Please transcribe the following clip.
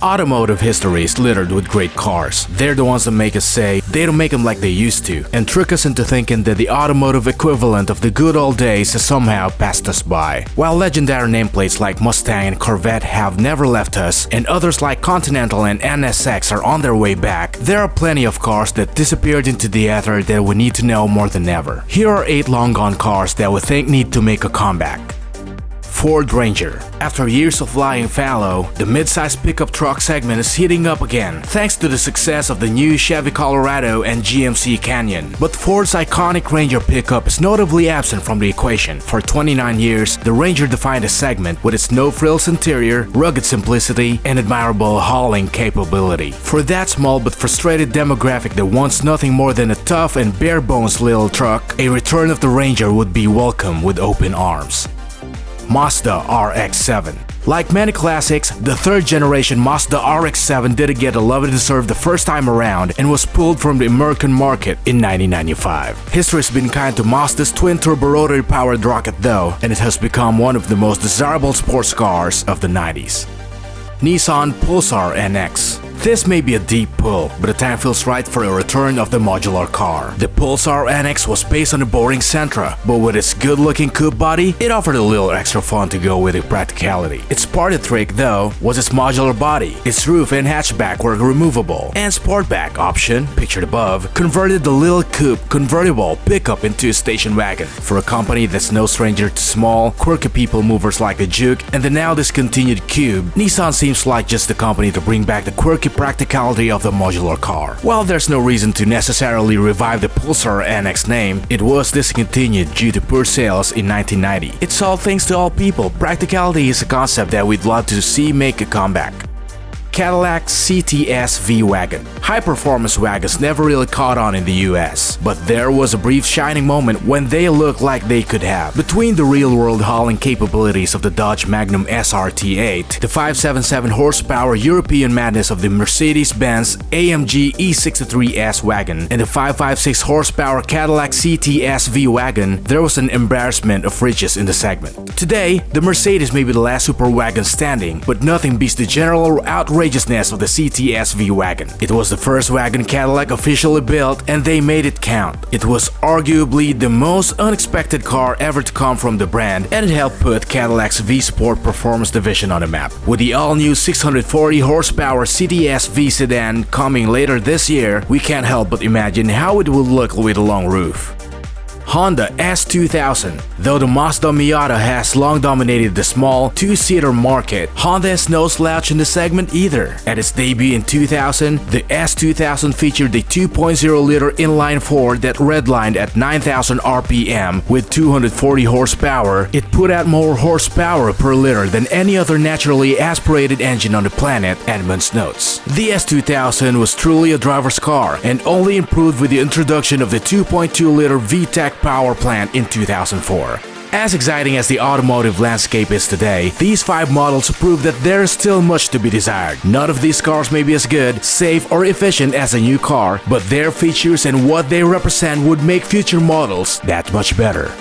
Automotive history is littered with great cars. They're the ones that make us say they don't make them like they used to, and trick us into thinking that the automotive equivalent of the good old days has somehow passed us by. While legendary nameplates like Mustang and Corvette have never left us, and others like Continental and NSX are on their way back, there are plenty of cars that disappeared into the ether that we need to know more than ever. Here are 8 long-gone cars that we think need to make a comeback. Ford Ranger. After years of flying fallow, the mid-size pickup truck segment is heating up again, thanks to the success of the new Chevy Colorado and GMC Canyon. But Ford's iconic Ranger pickup is notably absent from the equation. For 29 years, the Ranger defined a segment with its no-frills interior, rugged simplicity, and admirable hauling capability. For that small but frustrated demographic that wants nothing more than a tough and bare-bones little truck, a return of the Ranger would be welcome with open arms. Mazda RX7. Like many classics, the third-generation Mazda RX7 didn't get the love it deserved the first time around and was pulled from the American market in 1995. History's been kind to Mazda's twin-turbo rotary-powered rocket though, and it has become one of the most desirable sports cars of the 90s. Nissan Pulsar NX. This may be a deep pull, but the time feels right for a return of the modular car. The Pulsar NX was based on the boring Sentra, but with its good-looking coupe body, it offered a little extra fun to go with the practicality. Its party trick, though, was its modular body. Its roof and hatchback were removable, and Sportback option, pictured above, converted the little coupe convertible pickup into a station wagon. For a company that's no stranger to small, quirky people movers like the Juke and the now discontinued Cube, Nissan seems like just the company to bring back the quirky practicality of the modular car. While there's no reason to necessarily revive the Pulsar NX name, it was discontinued due to poor sales in 1990. It's all thanks to all people. Practicality is a concept that we'd love to see make a comeback. Cadillac CTS-V Wagon. High-performance wagons never really caught on in the US, but there was a brief shining moment when they looked like they could have. Between the real-world hauling capabilities of the Dodge Magnum SRT8, the 577 horsepower European madness of the Mercedes-Benz AMG E63S wagon, and the 556 horsepower Cadillac CTS-V wagon, there was an embarrassment of riches in the segment. Today, the Mercedes may be the last super wagon standing, but nothing beats the general outrageousness of the CTS-V wagon. It was the first wagon Cadillac officially built, and they made it count. It was arguably the most unexpected car ever to come from the brand, and it helped put Cadillac's V-Sport performance division on the map. With the all-new 640 horsepower CTS-V sedan coming later this year, we can't help but imagine how it will look with a long roof. Honda S2000. Though the Mazda Miata has long dominated the small, two-seater market, Honda is no slouch in the segment either. At its debut in 2000, the S2000 featured a 2.0-liter inline-4 that redlined at 9,000 RPM with 240 horsepower. It put out more horsepower per liter than any other naturally aspirated engine on the planet, Edmunds notes. The S2000 was truly a driver's car and only improved with the introduction of the 2.2-liter VTEC power plant in 2004. As exciting as the automotive landscape is today, these 5 models prove that there is still much to be desired. None of these cars may be as good, safe, or efficient as a new car, but their features and what they represent would make future models that much better.